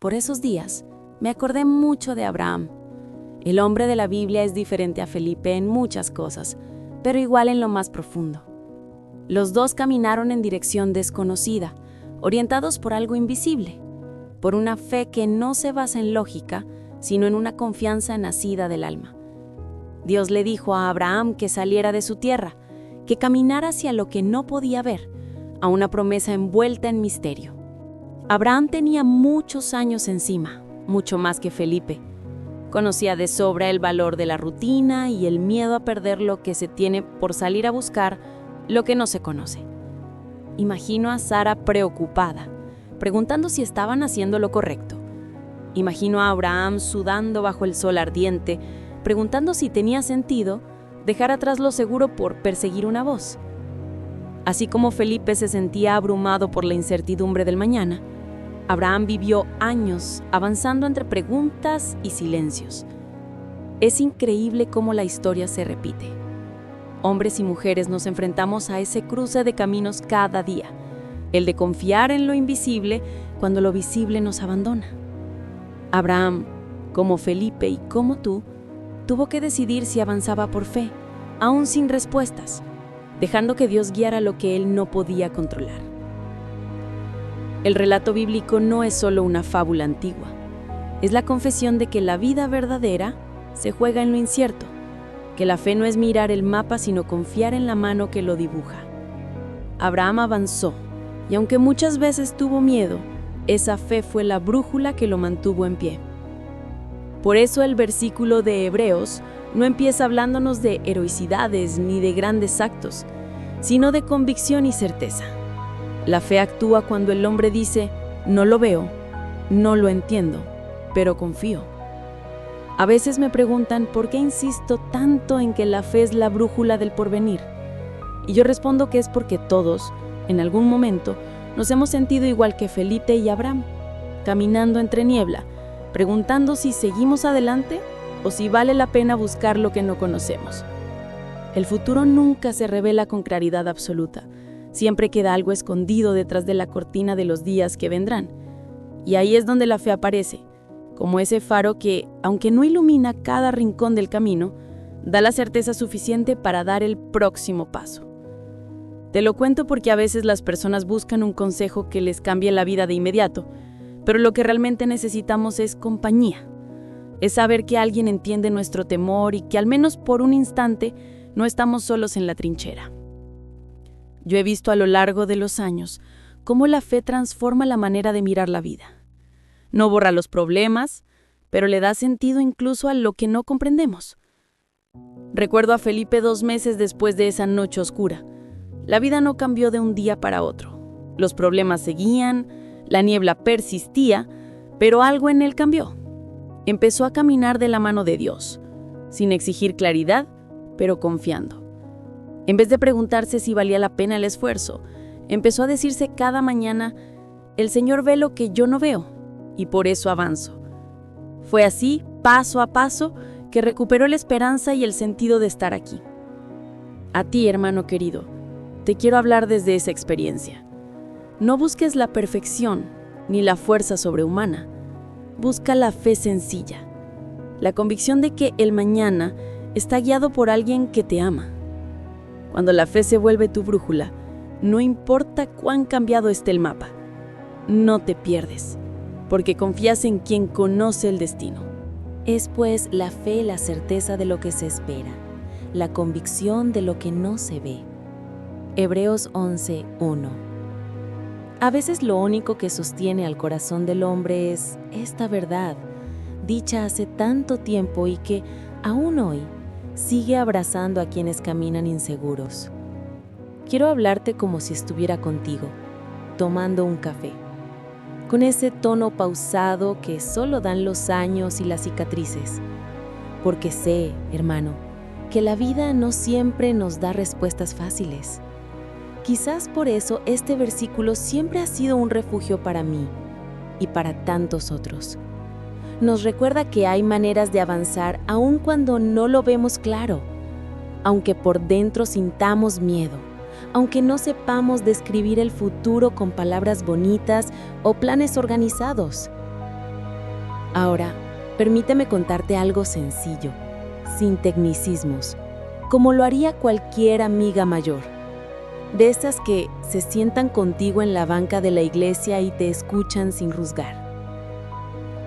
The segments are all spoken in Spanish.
Por esos días, me acordé mucho de Abraham. El hombre de la Biblia es diferente a Felipe en muchas cosas, pero igual en lo más profundo. Los dos caminaron en dirección desconocida, orientados por algo invisible, por una fe que no se basa en lógica, sino en una confianza nacida del alma. Dios le dijo a Abraham que saliera de su tierra, que caminara hacia lo que no podía ver, a una promesa envuelta en misterio. Abraham tenía muchos años encima, mucho más que Felipe. Conocía de sobra el valor de la rutina y el miedo a perder lo que se tiene por salir a buscar lo que no se conoce. Imagino a Sara preocupada, preguntando si estaban haciendo lo correcto. Imagino a Abraham sudando bajo el sol ardiente, preguntando si tenía sentido dejar atrás lo seguro por perseguir una voz. Así como Felipe se sentía abrumado por la incertidumbre del mañana, Abraham vivió años avanzando entre preguntas y silencios. Es increíble cómo la historia se repite. Hombres y mujeres nos enfrentamos a ese cruce de caminos cada día, el de confiar en lo invisible cuando lo visible nos abandona. Abraham, como Felipe y como tú, tuvo que decidir si avanzaba por fe, aún sin respuestas, dejando que Dios guiara lo que él no podía controlar. El relato bíblico no es solo una fábula antigua, es la confesión de que la vida verdadera se juega en lo incierto, que la fe no es mirar el mapa sino confiar en la mano que lo dibuja. Abraham avanzó, y aunque muchas veces tuvo miedo, esa fe fue la brújula que lo mantuvo en pie. Por eso el versículo de Hebreos no empieza hablándonos de heroicidades ni de grandes actos, sino de convicción y certeza. La fe actúa cuando el hombre dice, no lo veo, no lo entiendo, pero confío. A veces me preguntan por qué insisto tanto en que la fe es la brújula del porvenir. Y yo respondo que es porque todos, en algún momento, nos hemos sentido igual que Felipe y Abraham, caminando entre niebla, preguntando si seguimos adelante o si vale la pena buscar lo que no conocemos. El futuro nunca se revela con claridad absoluta. Siempre queda algo escondido detrás de la cortina de los días que vendrán. Y ahí es donde la fe aparece, como ese faro que, aunque no ilumina cada rincón del camino, da la certeza suficiente para dar el próximo paso. Te lo cuento porque a veces las personas buscan un consejo que les cambie la vida de inmediato, pero lo que realmente necesitamos es compañía. Es saber que alguien entiende nuestro temor y que al menos por un instante no estamos solos en la trinchera. Yo he visto a lo largo de los años cómo la fe transforma la manera de mirar la vida. No borra los problemas, pero le da sentido incluso a lo que no comprendemos. Recuerdo a Felipe 2 meses después de esa noche oscura. La vida no cambió de un día para otro. Los problemas seguían, la niebla persistía, pero algo en él cambió. Empezó a caminar de la mano de Dios, sin exigir claridad, pero confiando. En vez de preguntarse si valía la pena el esfuerzo, empezó a decirse cada mañana, el Señor ve lo que yo no veo, y por eso avanzo. Fue así, paso a paso, que recuperó la esperanza y el sentido de estar aquí. A ti, hermano querido, te quiero hablar desde esa experiencia. No busques la perfección ni la fuerza sobrehumana. Busca la fe sencilla, la convicción de que el mañana está guiado por alguien que te ama. Cuando la fe se vuelve tu brújula, no importa cuán cambiado esté el mapa, no te pierdes, porque confías en quien conoce el destino. Es pues la fe la certeza de lo que se espera, la convicción de lo que no se ve. Hebreos 11:1. A veces lo único que sostiene al corazón del hombre es esta verdad, dicha hace tanto tiempo y que, aún hoy, sigue abrazando a quienes caminan inseguros. Quiero hablarte como si estuviera contigo, tomando un café, con ese tono pausado que solo dan los años y las cicatrices. Porque sé, hermano, que la vida no siempre nos da respuestas fáciles. Quizás por eso este versículo siempre ha sido un refugio para mí y para tantos otros. Nos recuerda que hay maneras de avanzar aun cuando no lo vemos claro, aunque por dentro sintamos miedo, aunque no sepamos describir el futuro con palabras bonitas o planes organizados. Ahora, permíteme contarte algo sencillo, sin tecnicismos, como lo haría cualquier amiga mayor. De esas que se sientan contigo en la banca de la iglesia y te escuchan sin juzgar.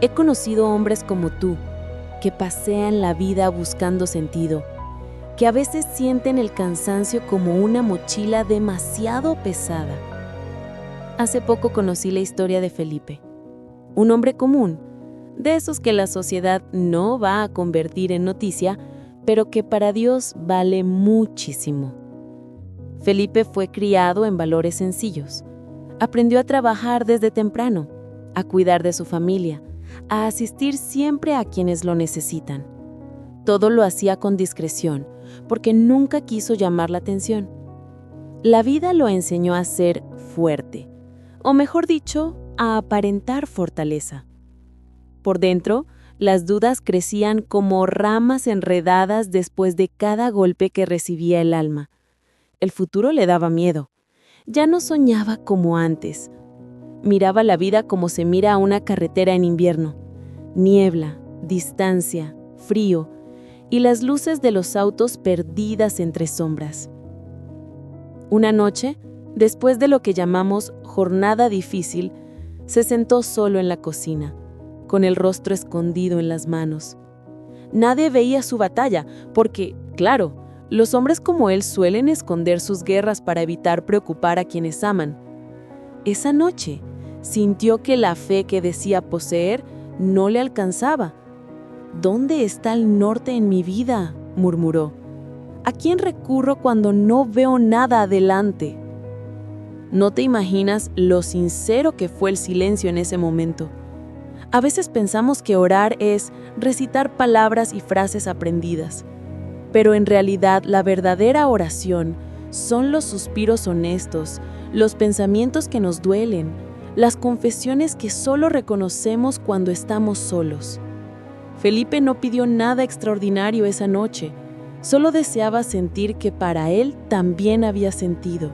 He conocido hombres como tú, que pasean la vida buscando sentido, que a veces sienten el cansancio como una mochila demasiado pesada. Hace poco conocí la historia de Felipe, un hombre común, de esos que la sociedad no va a convertir en noticia, pero que para Dios vale muchísimo. Felipe fue criado en valores sencillos. Aprendió a trabajar desde temprano, a cuidar de su familia, a asistir siempre a quienes lo necesitan. Todo lo hacía con discreción, porque nunca quiso llamar la atención. La vida lo enseñó a ser fuerte, o mejor dicho, a aparentar fortaleza. Por dentro, las dudas crecían como ramas enredadas después de cada golpe que recibía el alma. El futuro le daba miedo. Ya no soñaba como antes. Miraba la vida como se mira a una carretera en invierno. Niebla, distancia, frío y las luces de los autos perdidas entre sombras. Una noche, después de lo que llamamos jornada difícil, se sentó solo en la cocina, con el rostro escondido en las manos. Nadie veía su batalla, porque, claro, los hombres como él suelen esconder sus guerras para evitar preocupar a quienes aman. Esa noche, sintió que la fe que decía poseer no le alcanzaba. ¿Dónde está el norte en mi vida?, murmuró. ¿A quién recurro cuando no veo nada adelante? No te imaginas lo sincero que fue el silencio en ese momento. A veces pensamos que orar es recitar palabras y frases aprendidas, pero en realidad la verdadera oración son los suspiros honestos, los pensamientos que nos duelen, las confesiones que solo reconocemos cuando estamos solos. Felipe no pidió nada extraordinario esa noche, solo deseaba sentir que para él también había sentido,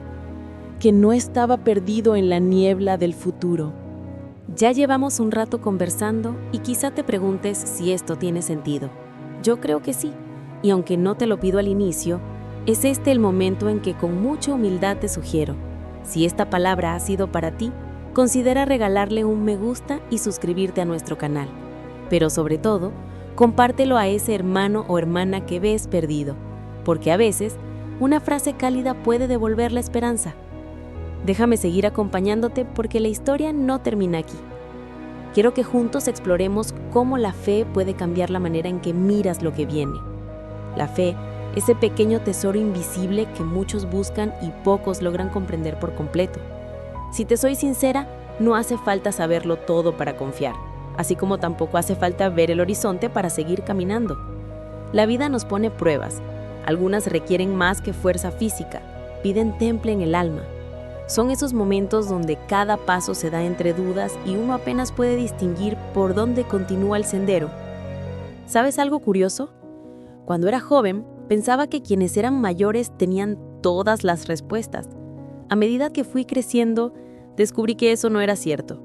que no estaba perdido en la niebla del futuro. Ya llevamos un rato conversando y quizá te preguntes si esto tiene sentido. Yo creo que sí, y aunque no te lo pido al inicio, es este el momento en que con mucha humildad te sugiero, si esta palabra ha sido para ti, considera regalarle un me gusta y suscribirte a nuestro canal. Pero sobre todo, compártelo a ese hermano o hermana que ves perdido, porque a veces una frase cálida puede devolver la esperanza. Déjame seguir acompañándote porque la historia no termina aquí. Quiero que juntos exploremos cómo la fe puede cambiar la manera en que miras lo que viene. La fe, ese pequeño tesoro invisible que muchos buscan y pocos logran comprender por completo. Si te soy sincera, no hace falta saberlo todo para confiar, así como tampoco hace falta ver el horizonte para seguir caminando. La vida nos pone pruebas. Algunas requieren más que fuerza física, piden temple en el alma. Son esos momentos donde cada paso se da entre dudas y uno apenas puede distinguir por dónde continúa el sendero. ¿Sabes algo curioso? Cuando era joven, pensaba que quienes eran mayores tenían todas las respuestas. A medida que fui creciendo, descubrí que eso no era cierto.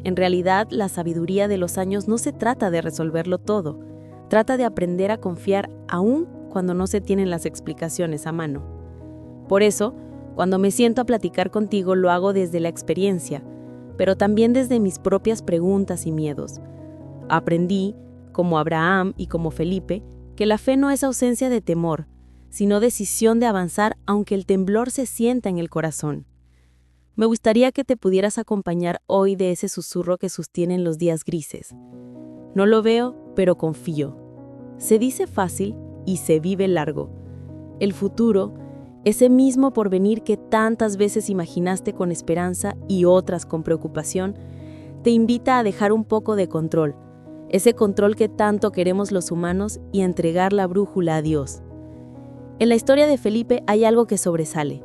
En realidad, la sabiduría de los años no se trata de resolverlo todo. Trata de aprender a confiar aún cuando no se tienen las explicaciones a mano. Por eso, cuando me siento a platicar contigo, lo hago desde la experiencia, pero también desde mis propias preguntas y miedos. Aprendí, como Abraham y como Felipe, que la fe no es ausencia de temor, sino decisión de avanzar aunque el temblor se sienta en el corazón. Me gustaría que te pudieras acompañar hoy de ese susurro que sostienen los días grises. No lo veo, pero confío. Se dice fácil y se vive largo. El futuro, ese mismo porvenir que tantas veces imaginaste con esperanza y otras con preocupación, te invita a dejar un poco de control, ese control que tanto queremos los humanos, y a entregar la brújula a Dios. En la historia de Felipe hay algo que sobresale.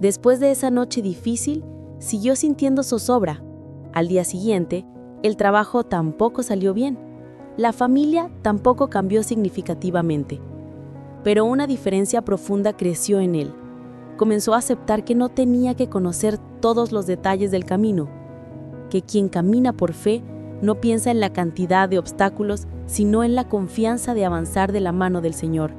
Después de esa noche difícil, siguió sintiendo zozobra. Al día siguiente, el trabajo tampoco salió bien. La familia tampoco cambió significativamente. Pero una diferencia profunda creció en él. Comenzó a aceptar que no tenía que conocer todos los detalles del camino, que quien camina por fe No piensa en la cantidad de obstáculos, sino en la confianza de avanzar de la mano del Señor.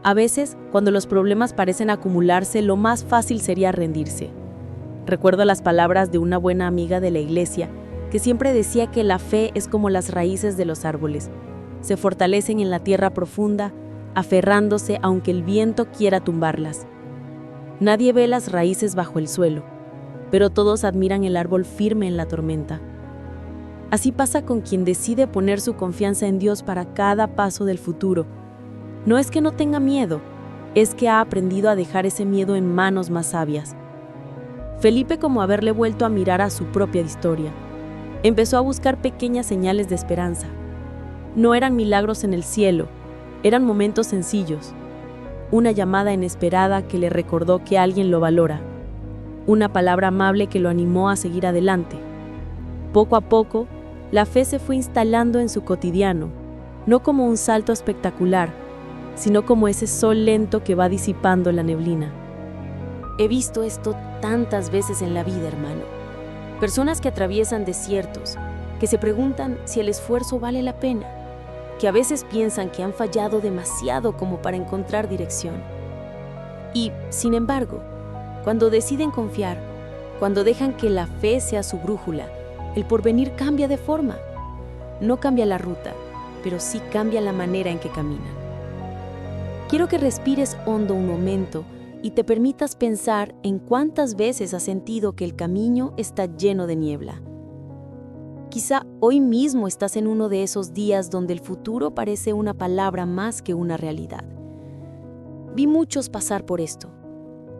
A veces, cuando los problemas parecen acumularse, lo más fácil sería rendirse. Recuerdo las palabras de una buena amiga de la iglesia, que siempre decía que la fe es como las raíces de los árboles. Se fortalecen en la tierra profunda, aferrándose aunque el viento quiera tumbarlas. Nadie ve las raíces bajo el suelo, pero todos admiran el árbol firme en la tormenta. Así pasa con quien decide poner su confianza en Dios para cada paso del futuro. No es que no tenga miedo, es que ha aprendido a dejar ese miedo en manos más sabias. Felipe, como haberle vuelto a mirar a su propia historia, empezó a buscar pequeñas señales de esperanza. No eran milagros en el cielo, eran momentos sencillos. Una llamada inesperada que le recordó que alguien lo valora. Una palabra amable que lo animó a seguir adelante. Poco a poco, la fe se fue instalando en su cotidiano, no como un salto espectacular, sino como ese sol lento que va disipando la neblina. He visto esto tantas veces en la vida, hermano. Personas que atraviesan desiertos, que se preguntan si el esfuerzo vale la pena, que a veces piensan que han fallado demasiado como para encontrar dirección. Y, sin embargo, cuando deciden confiar, cuando dejan que la fe sea su brújula, el porvenir cambia de forma. No cambia la ruta, pero sí cambia la manera en que caminan. Quiero que respires hondo un momento y te permitas pensar en cuántas veces has sentido que el camino está lleno de niebla. Quizá hoy mismo estás en uno de esos días donde el futuro parece una palabra más que una realidad. Vi muchos pasar por esto,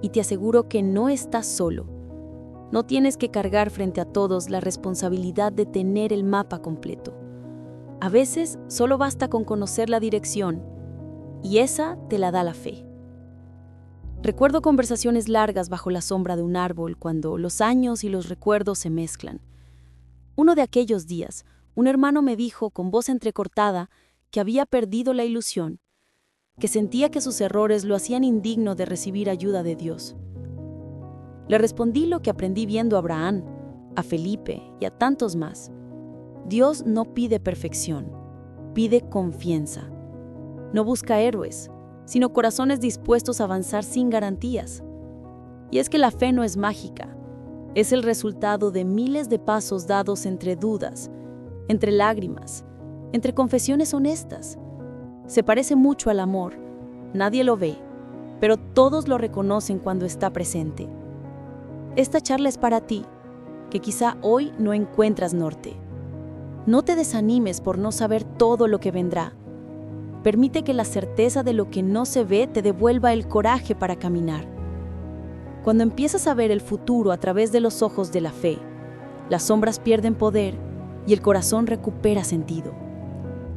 y te aseguro que no estás solo. No tienes que cargar frente a todos la responsabilidad de tener el mapa completo. A veces solo basta con conocer la dirección, y esa te la da la fe. Recuerdo conversaciones largas bajo la sombra de un árbol cuando los años y los recuerdos se mezclan. Uno de aquellos días, un hermano me dijo con voz entrecortada que había perdido la ilusión, que sentía que sus errores lo hacían indigno de recibir ayuda de Dios. Le respondí lo que aprendí viendo a Abraham, a Felipe y a tantos más. Dios no pide perfección, pide confianza. No busca héroes, sino corazones dispuestos a avanzar sin garantías. Y es que la fe no es mágica, es el resultado de miles de pasos dados entre dudas, entre lágrimas, entre confesiones honestas. Se parece mucho al amor, nadie lo ve, pero todos lo reconocen cuando está presente. Esta charla es para ti, que quizá hoy no encuentras norte. No te desanimes por no saber todo lo que vendrá. Permite que la certeza de lo que no se ve te devuelva el coraje para caminar. Cuando empiezas a ver el futuro a través de los ojos de la fe, las sombras pierden poder y el corazón recupera sentido.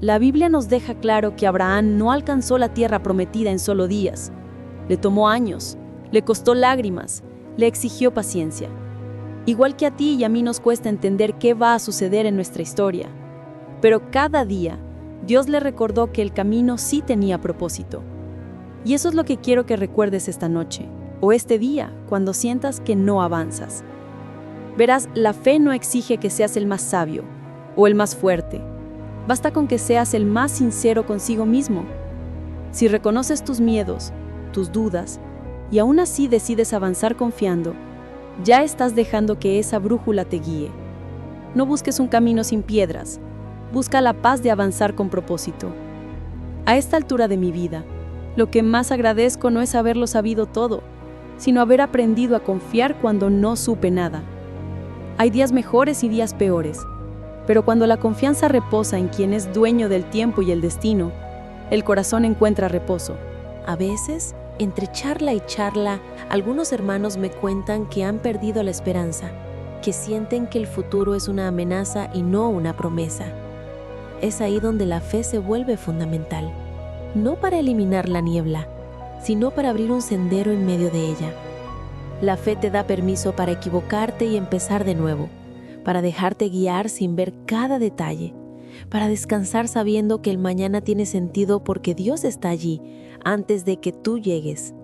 La Biblia nos deja claro que Abraham no alcanzó la tierra prometida en solo días. Le tomó años, le costó lágrimas, le exigió paciencia. Igual que a ti y a mí nos cuesta entender qué va a suceder en nuestra historia. Pero cada día, Dios le recordó que el camino sí tenía propósito. Y eso es lo que quiero que recuerdes esta noche, o este día, cuando sientas que no avanzas. Verás, la fe no exige que seas el más sabio o el más fuerte. Basta con que seas el más sincero consigo mismo. Si reconoces tus miedos, tus dudas, y aún así decides avanzar confiando, ya estás dejando que esa brújula te guíe. No busques un camino sin piedras, busca la paz de avanzar con propósito. A esta altura de mi vida, lo que más agradezco no es haberlo sabido todo, sino haber aprendido a confiar cuando no supe nada. Hay días mejores y días peores, pero cuando la confianza reposa en quien es dueño del tiempo y el destino, el corazón encuentra reposo. A veces, entre charla y charla, algunos hermanos me cuentan que han perdido la esperanza, que sienten que el futuro es una amenaza y no una promesa. Es ahí donde la fe se vuelve fundamental, no para eliminar la niebla, sino para abrir un sendero en medio de ella. La fe te da permiso para equivocarte y empezar de nuevo, para dejarte guiar sin ver cada detalle, para descansar sabiendo que el mañana tiene sentido porque Dios está allí antes de que tú llegues.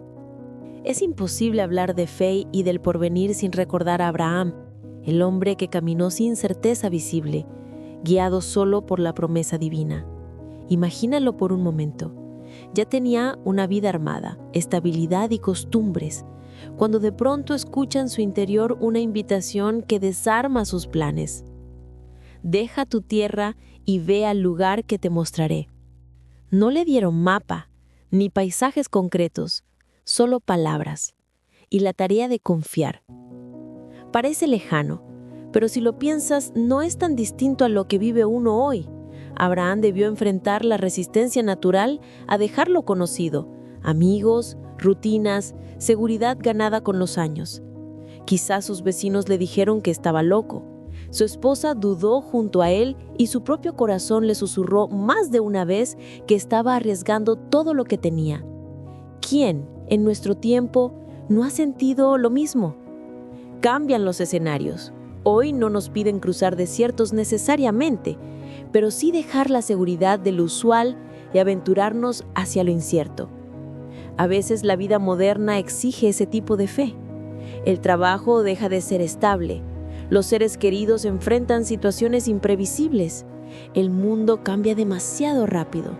Es imposible hablar de fe y del porvenir sin recordar a Abraham, el hombre que caminó sin certeza visible, guiado solo por la promesa divina. Imagínalo por un momento. Ya tenía una vida armada, estabilidad y costumbres, cuando de pronto escucha en su interior una invitación que desarma sus planes. Deja tu tierra y ve al lugar que te mostraré. No le dieron mapa, ni paisajes concretos, solo palabras, y la tarea de confiar. Parece lejano, pero si lo piensas, no es tan distinto a lo que vive uno hoy. Abraham debió enfrentar la resistencia natural a dejar lo conocido, amigos, rutinas, seguridad ganada con los años. Quizás sus vecinos le dijeron que estaba loco. Su esposa dudó junto a él y su propio corazón le susurró más de una vez que estaba arriesgando todo lo que tenía. ¿Quién, en nuestro tiempo, no ha sentido lo mismo? Cambian los escenarios. Hoy no nos piden cruzar desiertos necesariamente, pero sí dejar la seguridad de lo usual y aventurarnos hacia lo incierto. A veces la vida moderna exige ese tipo de fe. El trabajo deja de ser estable. Los seres queridos enfrentan situaciones imprevisibles. El mundo cambia demasiado rápido.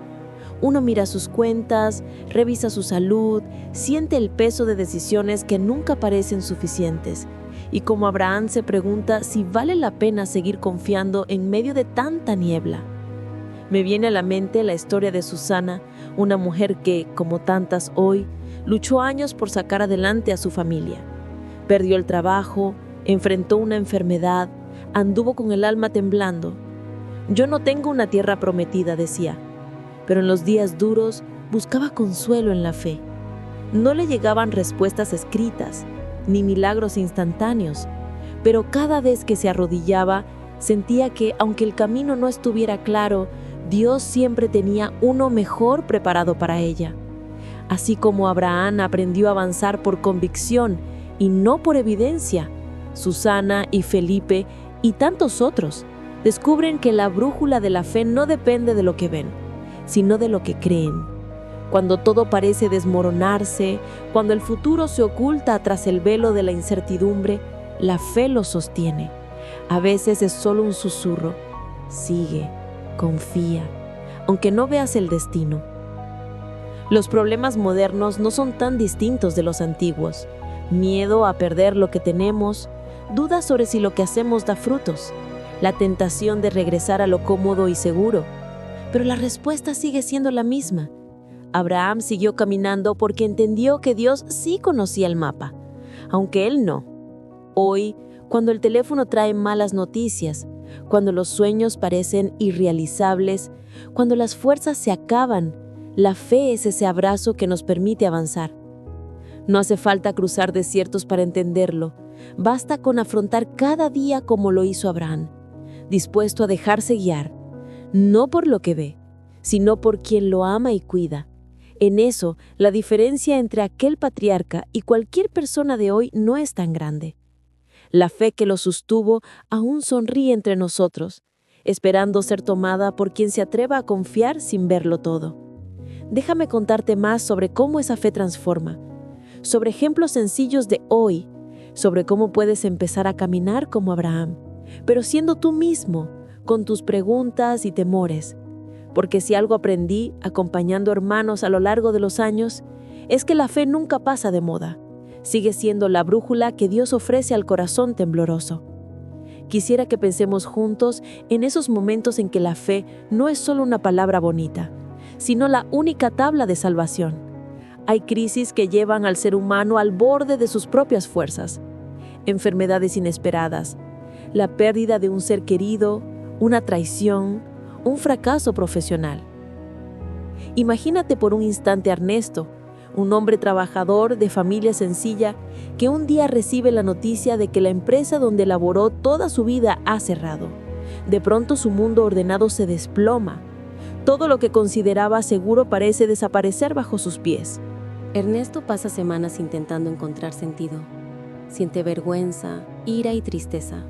Uno mira sus cuentas, revisa su salud, siente el peso de decisiones que nunca parecen suficientes. Y como Abraham se pregunta si vale la pena seguir confiando en medio de tanta niebla. Me viene a la mente la historia de Susana, una mujer que, como tantas hoy, luchó años por sacar adelante a su familia. Perdió el trabajo, enfrentó una enfermedad, anduvo con el alma temblando. Yo no tengo una tierra prometida, decía, pero en los días duros buscaba consuelo en la fe. No le llegaban respuestas escritas, ni milagros instantáneos, pero cada vez que se arrodillaba, sentía que, aunque el camino no estuviera claro, Dios siempre tenía uno mejor preparado para ella. Así como Abraham aprendió a avanzar por convicción y no por evidencia, Susana y Felipe y tantos otros descubren que la brújula de la fe no depende de lo que ven, sino de lo que creen. Cuando todo parece desmoronarse, cuando el futuro se oculta tras el velo de la incertidumbre, la fe lo sostiene. A veces es solo un susurro. Sigue, confía, aunque no veas el destino. Los problemas modernos no son tan distintos de los antiguos. Miedo a perder lo que tenemos, dudas sobre si lo que hacemos da frutos, la tentación de regresar a lo cómodo y seguro. Pero la respuesta sigue siendo la misma. Abraham siguió caminando porque entendió que Dios sí conocía el mapa, aunque él no. Hoy, cuando el teléfono trae malas noticias, cuando los sueños parecen irrealizables, cuando las fuerzas se acaban, la fe es ese abrazo que nos permite avanzar. No hace falta cruzar desiertos para entenderlo, basta con afrontar cada día como lo hizo Abraham, dispuesto a dejarse guiar, no por lo que ve, sino por quien lo ama y cuida. En eso, la diferencia entre aquel patriarca y cualquier persona de hoy no es tan grande. La fe que lo sostuvo aún sonríe entre nosotros, esperando ser tomada por quien se atreva a confiar sin verlo todo. Déjame contarte más sobre cómo esa fe transforma, sobre ejemplos sencillos de hoy, sobre cómo puedes empezar a caminar como Abraham, pero siendo tú mismo, con tus preguntas y temores. Porque si algo aprendí acompañando hermanos a lo largo de los años, es que la fe nunca pasa de moda. Sigue siendo la brújula que Dios ofrece al corazón tembloroso. Quisiera que pensemos juntos en esos momentos en que la fe no es solo una palabra bonita, sino la única tabla de salvación. Hay crisis que llevan al ser humano al borde de sus propias fuerzas. Enfermedades inesperadas, la pérdida de un ser querido, una traición, un fracaso profesional. Imagínate por un instante a Ernesto, un hombre trabajador de familia sencilla que un día recibe la noticia de que la empresa donde laboró toda su vida ha cerrado. De pronto su mundo ordenado se desploma. Todo lo que consideraba seguro parece desaparecer bajo sus pies. Ernesto pasa semanas intentando encontrar sentido. Siente vergüenza, ira y tristeza.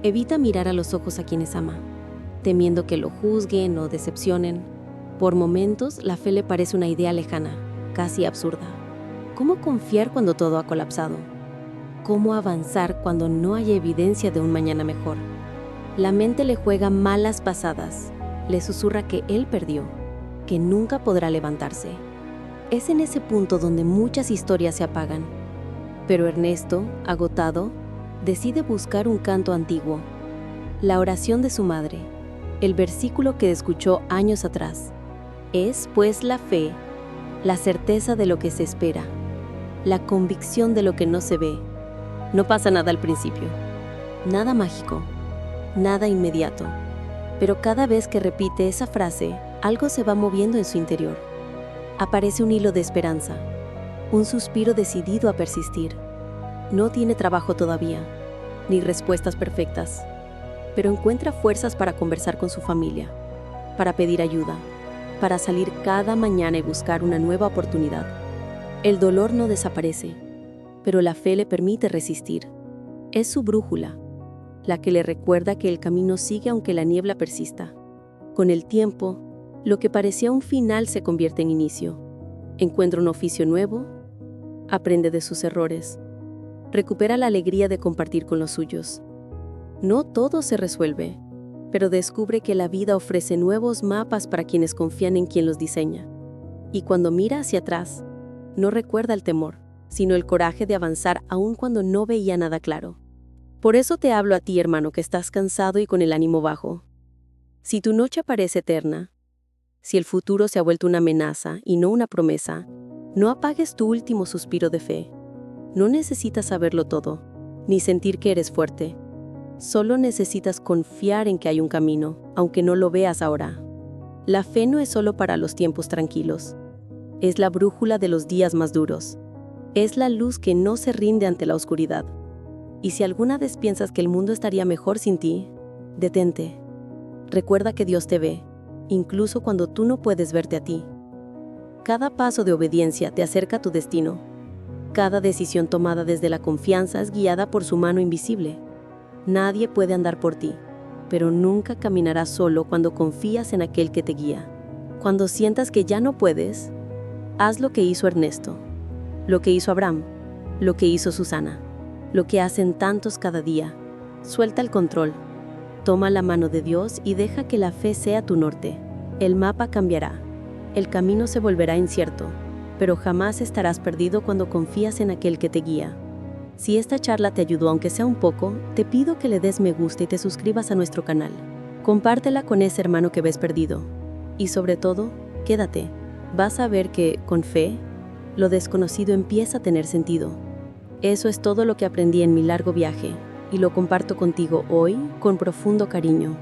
Evita mirar a los ojos a quienes ama, temiendo que lo juzguen o decepcionen. Por momentos, la fe le parece una idea lejana, casi absurda. ¿Cómo confiar cuando todo ha colapsado? cómo avanzar cuando no hay evidencia de un mañana mejor. La mente le juega malas pasadas, le susurra que él perdió, que nunca podrá levantarse. Es en ese punto donde muchas historias se apagan. Pero Ernesto, agotado, decide buscar un canto antiguo, la oración de su madre, el versículo que escuchó años atrás. Es, pues, la fe, la certeza de lo que se espera, la convicción de lo que no se ve. No pasa nada al principio, nada mágico, nada inmediato, pero cada vez que repite esa frase, algo se va moviendo en su interior. Aparece un hilo de esperanza, un suspiro decidido a persistir. No tiene trabajo todavía, ni respuestas perfectas, pero encuentra fuerzas para conversar con su familia, para pedir ayuda, para salir cada mañana y buscar una nueva oportunidad. El dolor no desaparece, pero la fe le permite resistir. Es su brújula, la que le recuerda que el camino sigue aunque la niebla persista. Con el tiempo, lo que parecía un final se convierte en inicio. Encuentra un oficio nuevo, aprende de sus errores, recupera la alegría de compartir con los suyos. No todo se resuelve, pero descubre que la vida ofrece nuevos mapas para quienes confían en quien los diseña. Y cuando mira hacia atrás, no recuerda el temor, sino el coraje de avanzar aun cuando no veía nada claro. Por eso te hablo a ti, hermano, que estás cansado y con el ánimo bajo. Si tu noche parece eterna, si el futuro se ha vuelto una amenaza y no una promesa, no apagues tu último suspiro de fe. No necesitas saberlo todo, ni sentir que eres fuerte. Solo necesitas confiar en que hay un camino, aunque no lo veas ahora. La fe no es solo para los tiempos tranquilos. Es la brújula de los días más duros. Es la luz que no se rinde ante la oscuridad. Y si alguna vez piensas que el mundo estaría mejor sin ti, detente. Recuerda que Dios te ve, incluso cuando tú no puedes verte a ti. Cada paso de obediencia te acerca a tu destino. Cada decisión tomada desde la confianza es guiada por su mano invisible. Nadie puede andar por ti, pero nunca caminarás solo cuando confías en aquel que te guía. Cuando sientas que ya no puedes, haz lo que hizo Ernesto, lo que hizo Abraham, lo que hizo Susana, lo que hacen tantos cada día. Suelta el control, toma la mano de Dios y deja que la fe sea tu norte. El mapa cambiará, el camino se volverá incierto, pero jamás estarás perdido cuando confías en aquel que te guía. Si esta charla te ayudó aunque sea un poco, te pido que le des me gusta y te suscribas a nuestro canal. Compártela con ese hermano que ves perdido. Y sobre todo, quédate. Vas a ver que, con fe, lo desconocido empieza a tener sentido. Eso es todo lo que aprendí en mi largo viaje, y lo comparto contigo hoy con profundo cariño.